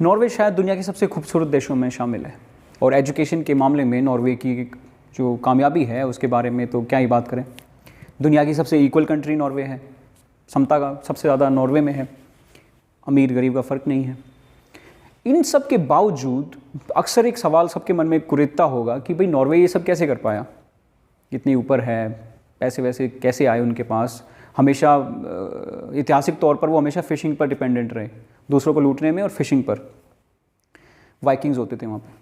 Norway शायद दुनिया के सबसे खूबसूरत देशों में शामिल है और एजुकेशन के मामले में नॉर्वे की जो कामयाबी है उसके बारे में तो क्या ही बात करें। दुनिया की सबसे इक्वल कंट्री नॉर्वे है, समता का सबसे ज़्यादा नॉर्वे में है, अमीर गरीब का फ़र्क नहीं है। इन सब के बावजूद अक्सर एक सवाल सबके मन में कुरेदता होगा कि भाई नॉर्वे ये सब कैसे कर पाया, इतनी ऊपर है, पैसे वैसे कैसे आए उनके पास। हमेशा ऐतिहासिक तौर पर वो हमेशा फ़िशिंग पर डिपेंडेंट रहे, दूसरों को लूटने में और फिशिंग पर। वाइकिंग्स होते थे वहाँ पे,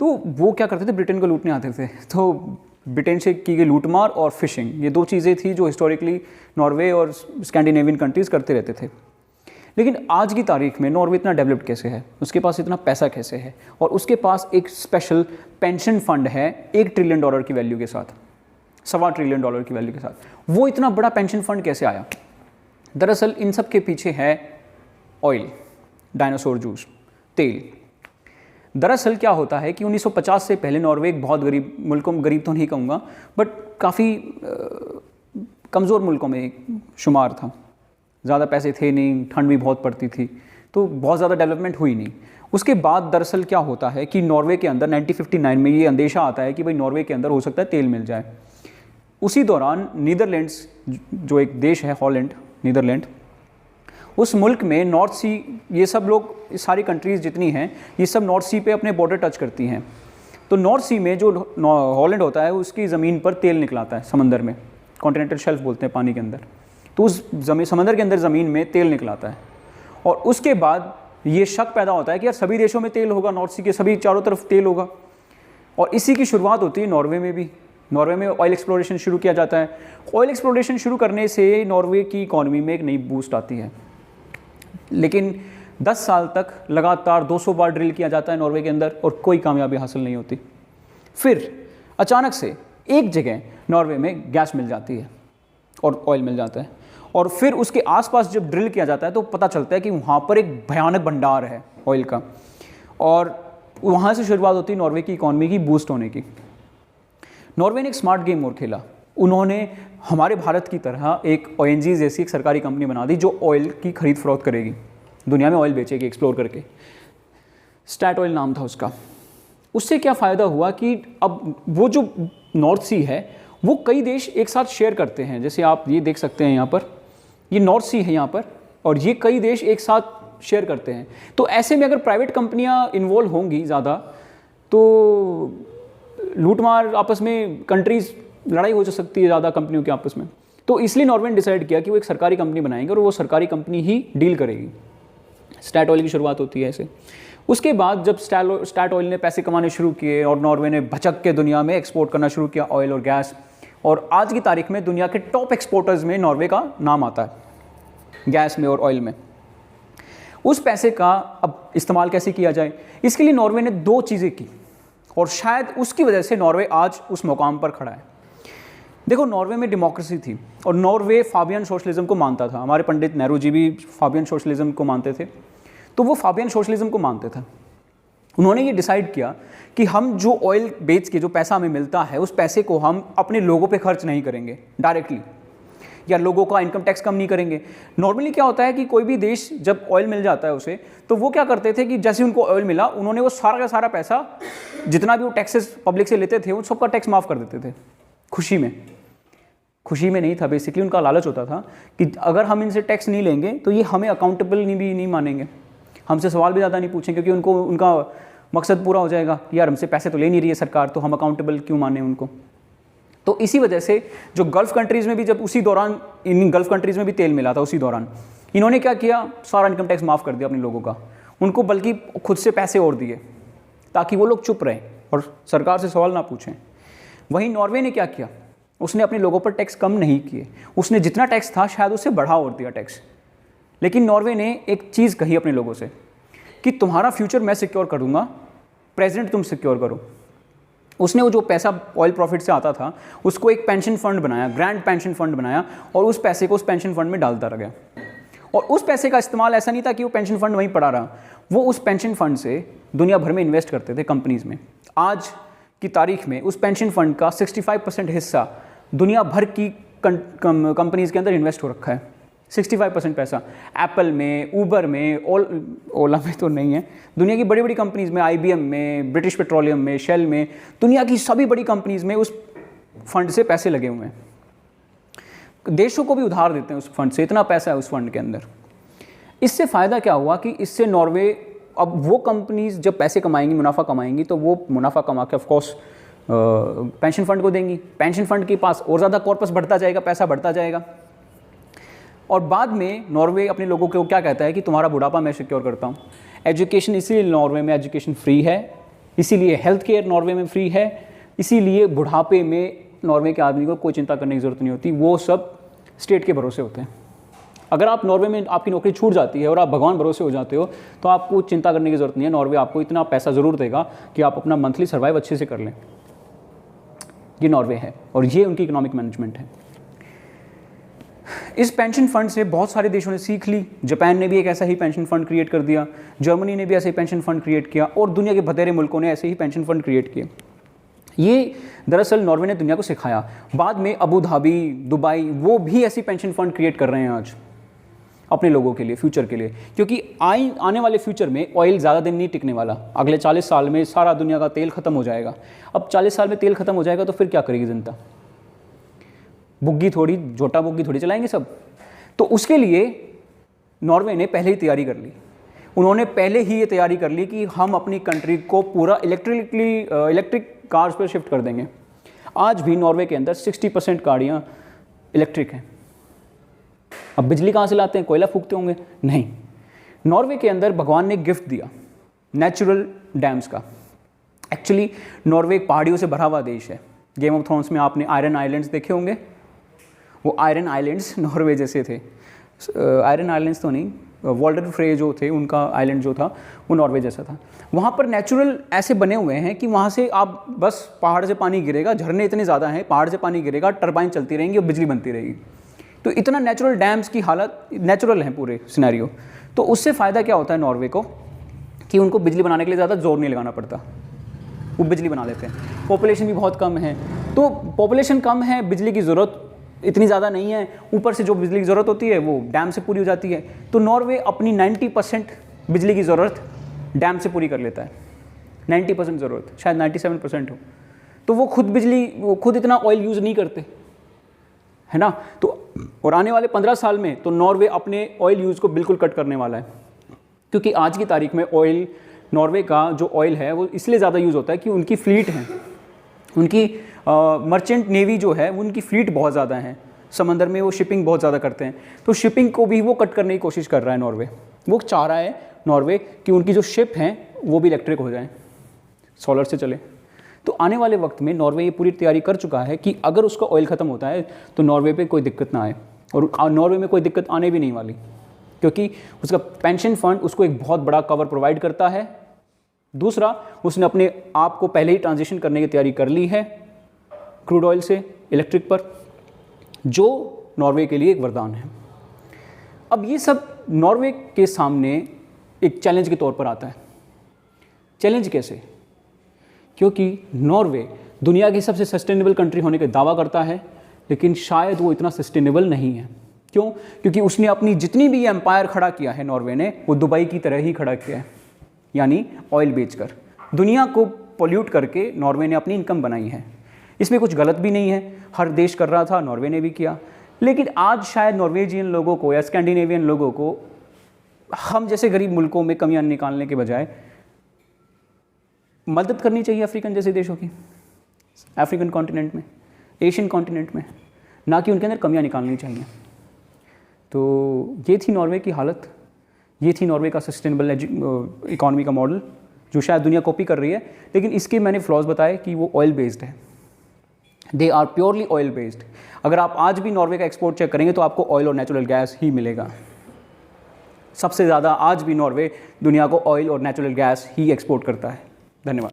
तो वो क्या करते थे, ब्रिटेन को लूटने आते थे। तो ब्रिटेन से की गई लूटमार और फिशिंग, ये दो चीज़ें थी जो हिस्टोरिकली नॉर्वे और स्कैंडिनेवियन कंट्रीज़ करते रहते थे। लेकिन आज की तारीख में नॉर्वे इतना डेवलप्ड कैसे है, उसके पास इतना पैसा कैसे है, और उसके पास एक स्पेशल पेंशन फंड है $1 ट्रिलियन की वैल्यू के साथ, $1.25 ट्रिलियन की वैल्यू के साथ। वो इतना बड़ा पेंशन फंड कैसे आया? दरअसल इन सब के पीछे है ऑयल, डायनासोर जूस, तेल। दरअसल क्या होता है कि 1950 से पहले नॉर्वे एक बहुत गरीब मुल्कों, गरीब तो नहीं कहूँगा बट काफ़ी कमज़ोर मुल्कों में एक शुमार था। ज़्यादा पैसे थे नहीं, ठंड भी बहुत पड़ती थी, तो बहुत ज़्यादा डेवलपमेंट हुई नहीं। उसके बाद दरअसल क्या होता है कि नॉर्वे के अंदर 1959 में ये अंदेशा आता है कि भाई नॉर्वे के अंदर हो सकता है तेल मिल जाए। उसी दौरान नीदरलैंड्स जो एक देश है, हॉलैंड, नीदरलैंड, उस मुल्क में नॉर्थ सी, ये सब लोग, सारी कंट्रीज़ जितनी हैं ये सब नॉर्थ सी पे अपने बॉर्डर टच करती हैं। तो नॉर्थ सी में जो हॉलैंड होता है उसकी ज़मीन पर तेल निकलाता है, समंदर में, कॉन्टिनेंटल शेल्फ बोलते हैं पानी के अंदर। तो उस समंदर के अंदर ज़मीन में तेल निकलाता है, और उसके बाद ये शक पैदा होता है कि यार सभी देशों में तेल होगा, नॉर्थ सी के सभी चारों तरफ तेल होगा। और इसी की शुरुआत होती है नॉर्वे में भी। नॉर्वे में ऑयल एक्सप्लोरेशन शुरू किया जाता है। ऑयल एक्सप्लोरेशन शुरू करने से नॉर्वे की इकॉनमी में एक नई बूस्ट आती है। लेकिन 10 साल तक लगातार 200 बार ड्रिल किया जाता है नॉर्वे के अंदर और कोई कामयाबी हासिल नहीं होती। फिर अचानक से एक जगह नॉर्वे में गैस मिल जाती है और ऑयल मिल जाता है, और फिर उसके आसपास जब ड्रिल किया जाता है तो पता चलता है कि वहाँ पर एक भयानक भंडार है ऑयल का, और वहाँ से शुरुआत होती है नॉर्वे की इकॉनमी की बूस्ट होने की। नॉर्वे ने एक स्मार्ट गेम और खेला। उन्होंने हमारे भारत की तरह एक ONGC जैसी एक सरकारी कंपनी बना दी जो ऑयल की खरीद फरोख्त करेगी, दुनिया में ऑयल बेचेगी एक्सप्लोर करके। स्टैट ऑयल नाम था उसका। उससे क्या फ़ायदा हुआ कि अब वो जो नॉर्थ सी है वो कई देश एक साथ शेयर करते हैं। जैसे आप ये देख सकते हैं यहाँ पर, ये नॉर्थ सी है यहाँ पर, और ये कई देश एक साथ शेयर करते हैं। तो ऐसे में अगर प्राइवेट कंपनियाँ इन्वॉल्व होंगी ज़्यादा तो लूटमार, आपस में कंट्रीज़ लड़ाई हो सकती है ज़्यादा कंपनियों के आपस में। तो इसलिए नॉर्वे ने डिसाइड किया कि वो एक सरकारी कंपनी बनाएंगे और वो सरकारी कंपनी ही डील करेगी। स्टैट ऑयल की शुरुआत होती है ऐसे। उसके बाद जब स्टैट ऑयल ने पैसे कमाने शुरू किए और नॉर्वे ने भचक के दुनिया में एक्सपोर्ट करना शुरू किया ऑयल और गैस, और आज की तारीख में दुनिया के टॉप एक्सपोर्टर्स में नॉर्वे का नाम आता है गैस में और ऑयल में। उस पैसे का अब इस्तेमाल कैसे किया जाए, इसके लिए नॉर्वे ने 2 चीज़ें की, और शायद उसकी वजह से नॉर्वे आज उस मुकाम पर खड़ा है। देखो, नॉर्वे में डेमोक्रेसी थी और नॉर्वे फाबियन सोशलिज्म को मानता था। हमारे पंडित नेहरू जी भी फाबियन सोशलिज्म को मानते थे, तो वो फाबियन सोशलिज्म को मानते थे। उन्होंने ये डिसाइड किया कि हम जो ऑयल बेच के जो पैसा हमें मिलता है उस पैसे को हम अपने लोगों पे खर्च नहीं करेंगे डायरेक्टली, या लोगों का इनकम टैक्स कम नहीं करेंगे। नॉर्मली क्या होता है कि कोई भी देश जब ऑयल मिल जाता है उसे, तो वो क्या करते थे कि जैसे उनको ऑयल मिला उन्होंने वो सारा का सारा पैसा, जितना भी वो टैक्सेस पब्लिक से लेते थे, उन सबका टैक्स माफ़ कर देते थे। खुशी में नहीं था, बेसिकली उनका लालच होता था कि अगर हम इनसे टैक्स नहीं लेंगे तो ये हमें अकाउंटेबल नहीं मानेंगे, हमसे सवाल भी ज़्यादा नहीं पूछेंगे, क्योंकि उनका मकसद पूरा हो जाएगा कि यार हमसे पैसे तो ले नहीं रही है सरकार, तो हम अकाउंटेबल क्यों माने उनको। तो इसी वजह से जो गल्फ़ कंट्रीज़ में भी, जब उसी दौरान इन गल्फ़ कंट्रीज़ में भी तेल मिला था, उसी दौरान इन्होंने क्या किया, सारा इनकम टैक्स माफ़ कर दिया अपने लोगों का, उनको बल्कि खुद से पैसे और दिए ताकि वो लोग चुप रहें और सरकार से सवाल ना पूछें। वहीं नॉर्वे ने क्या किया, उसने अपने लोगों पर टैक्स कम नहीं किए, उसने जितना टैक्स था शायद उससे बढ़ा और दिया टैक्स। लेकिन नॉर्वे ने एक चीज़ कही अपने लोगों से कि तुम्हारा फ्यूचर मैं सिक्योर करूँगा, प्रेजेंट तुम सिक्योर करो। उसने वो जो पैसा ऑयल प्रॉफिट से आता था उसको एक पेंशन फंड बनाया, ग्रैंड पेंशन फंड बनाया, और उस पैसे को उस पेंशन फंड में डालता रह गया। और उस पैसे का इस्तेमाल ऐसा नहीं था कि वो पेंशन फंड वहीं पड़ा रहा, वो उस पेंशन फंड से दुनिया भर में इन्वेस्ट करते थे कंपनीज़ में। आज की तारीख में उस पेंशन फंड का 65% हिस्सा दुनिया भर की कंपनीज़ के अंदर इन्वेस्ट हो रखा है। 65% पैसा एप्पल में, ऊबर में, ओला में तो नहीं है, दुनिया की बड़ी बड़ी कंपनीज़ में, IBM में, ब्रिटिश पेट्रोलियम में, शेल में, दुनिया की सभी बड़ी कंपनीज़ में उस फंड से पैसे लगे हुए हैं। देशों को भी उधार देते हैं उस फंड से, इतना पैसा है उस फंड के अंदर। इससे फ़ायदा क्या हुआ कि इससे नॉर्वे, अब वो कंपनीज जब पैसे कमाएंगी, मुनाफा कमाएंगी, तो वो मुनाफा कमा के ऑफकोर्स पेंशन फंड को देंगी। पेंशन फंड के पास और ज़्यादा कॉर्पस बढ़ता जाएगा, पैसा बढ़ता जाएगा, और बाद में नॉर्वे अपने लोगों को क्या कहता है कि तुम्हारा बुढ़ापा मैं सिक्योर करता हूँ। एजुकेशन, इसीलिए नॉर्वे में एजुकेशन फ्री है, इसीलिए हेल्थ केयर नॉर्वे में फ्री है, इसीलिए बुढ़ापे में नॉर्वे के आदमी को कोई चिंता करने की ज़रूरत नहीं होती, वो सब स्टेट के भरोसे होते हैं। अगर आप नॉर्वे में आपकी नौकरी छूट जाती है और आप भगवान भरोसे हो जाते हो तो आपको चिंता करने की ज़रूरत नहीं है, नॉर्वे आपको इतना पैसा ज़रूर देगा कि आप अपना मंथली सर्वाइव अच्छे से कर लें। ये नॉर्वे है और ये उनकी इकोनॉमिक मैनेजमेंट है। इस पेंशन फंड से बहुत सारे देशों ने सीख ली। जापान ने भी एक ऐसा ही पेंशन फंड क्रिएट कर दिया, जर्मनी ने भी ऐसे ही पेंशन फंड क्रिएट किया, और दुनिया के बतेरे मुल्कों ने ऐसे ही पेंशन फंड क्रिएट किए। ये दरअसल नॉर्वे ने दुनिया को सिखाया। बाद में अबू धाबी, दुबई, वो भी ऐसी पेंशन फंड क्रिएट कर रहे हैं आज अपने लोगों के लिए, फ्यूचर के लिए, क्योंकि आने वाले फ्यूचर में ऑयल ज़्यादा दिन नहीं टिकने वाला। अगले 40 साल में सारा दुनिया का तेल ख़त्म हो जाएगा। अब 40 साल में तेल ख़त्म हो जाएगा तो फिर क्या करेगी जनता? बुग्गी थोड़ी, झोटा बुग्गी थोड़ी चलाएंगे सब। तो उसके लिए नॉर्वे ने पहले ही तैयारी कर ली। उन्होंने पहले ही ये तैयारी कर ली कि हम अपनी कंट्री को पूरा इलेक्ट्रिक कार्स पर शिफ्ट कर देंगे। आज भी नॉर्वे के अंदर 60% गाड़ियाँ इलेक्ट्रिक हैं। अब बिजली कहाँ से लाते हैं? कोयला फूकते होंगे? नहीं। नॉर्वे के अंदर भगवान ने गिफ्ट दिया नेचुरल डैम्स का। एक्चुअली नॉर्वे पहाड़ियों से भरा हुआ देश है। गेम ऑफ थ्रोन्स में आपने आयरन आइलैंड्स देखे होंगे, वो आयरन आइलैंड्स नॉर्वे जैसे थे। आयरन आइलैंड्स तो नहीं, वॉल्डर फ्रे जो थे उनका आइलैंड जो था वो नॉर्वे जैसा था। वहाँ पर नेचुरल ऐसे बने हुए हैं कि वहाँ से आप बस पहाड़ से पानी गिरेगा, झरने इतने ज़्यादा हैं, पहाड़ से पानी गिरेगा, टरबाइन चलती रहेंगी और बिजली बनती रहेगी। तो इतना नेचुरल डैम्स की हालत नेचुरल है पूरे सिनेरियो। तो उससे फ़ायदा क्या होता है नॉर्वे को कि उनको बिजली बनाने के लिए ज़्यादा जोर नहीं लगाना पड़ता, वो बिजली बना लेते हैं। पॉपुलेशन भी बहुत कम है, तो पॉपुलेशन कम है, बिजली की ज़रूरत इतनी ज़्यादा नहीं है, ऊपर से जो बिजली की ज़रूरत होती है वो डैम से पूरी हो जाती है। तो नॉर्वे अपनी 90% बिजली की ज़रूरत डैम से पूरी कर लेता है। 90% ज़रूरत, शायद 97% हो। तो वो खुद इतना ऑयल यूज़ नहीं करते, है ना। तो और आने वाले 15 साल में तो नॉर्वे अपने ऑयल यूज़ को बिल्कुल कट करने वाला है, क्योंकि आज की तारीख में ऑयल, नॉर्वे का जो ऑयल है वो इसलिए ज़्यादा यूज़ होता है कि उनकी फ्लीट है, उनकी मर्चेंट नेवी जो है उनकी फ्लीट बहुत ज़्यादा है, समंदर में वो शिपिंग बहुत ज़्यादा करते हैं। तो शिपिंग को भी वो कट करने की कोशिश कर रहा है नॉर्वे। वो चाह रहा है नॉर्वे कि उनकी जो शिप हैं वो भी इलेक्ट्रिक हो जाएं, सोलर से चले। तो आने वाले वक्त में नॉर्वे ये पूरी तैयारी कर चुका है कि अगर उसका ऑयल ख़त्म होता है तो नॉर्वे पे कोई दिक्कत ना आए, और नॉर्वे में कोई दिक्कत आने भी नहीं वाली, क्योंकि उसका पेंशन फंड उसको एक बहुत बड़ा कवर प्रोवाइड करता है। दूसरा, उसने अपने आप को पहले ही ट्रांजिशन करने की तैयारी कर ली है क्रूड ऑयल से इलेक्ट्रिक पर, जो नॉर्वे के लिए एक वरदान है। अब ये सब नॉर्वे के सामने एक चैलेंज के तौर पर आता है। चैलेंज कैसे? क्योंकि नॉर्वे दुनिया की सबसे सस्टेनेबल कंट्री होने का दावा करता है, लेकिन शायद वो इतना सस्टेनेबल नहीं है। क्यों? क्योंकि उसने अपनी जितनी भी एम्पायर खड़ा किया है नॉर्वे ने, वो दुबई की तरह ही खड़ा किया है, यानी ऑयल बेचकर, दुनिया को पोल्यूट करके नॉर्वे ने अपनी इनकम बनाई है। इसमें कुछ गलत भी नहीं है, हर देश कर रहा था, नॉर्वे ने भी किया। लेकिन आज शायद नॉर्वेजियन लोगों को या स्कैंडिनेवियन लोगों को हम जैसे गरीब मुल्कों में कमियां निकालने के बजाय मदद करनी चाहिए अफ्रीकन जैसे देशों की, अफ्रीकन कॉन्टिनेंट में, एशियन कॉन्टिनेंट में, ना कि उनके अंदर कमियां निकालनी चाहिए। तो ये थी नॉर्वे की हालत, ये थी नॉर्वे का सस्टेनेबल इकॉनमी का मॉडल, जो शायद दुनिया कॉपी कर रही है। लेकिन इसके मैंने फ्लॉज बताए कि वो ऑयल बेस्ड है, they are purely oil based. अगर आप आज भी नॉर्वे का एक्सपोर्ट चेक करेंगे तो आपको ऑयल और नेचुरल गैस ही मिलेगा। सबसे ज़्यादा आज भी नॉर्वे दुनिया को ऑयल और नेचुरल गैस ही एक्सपोर्ट करता है। धन्यवाद।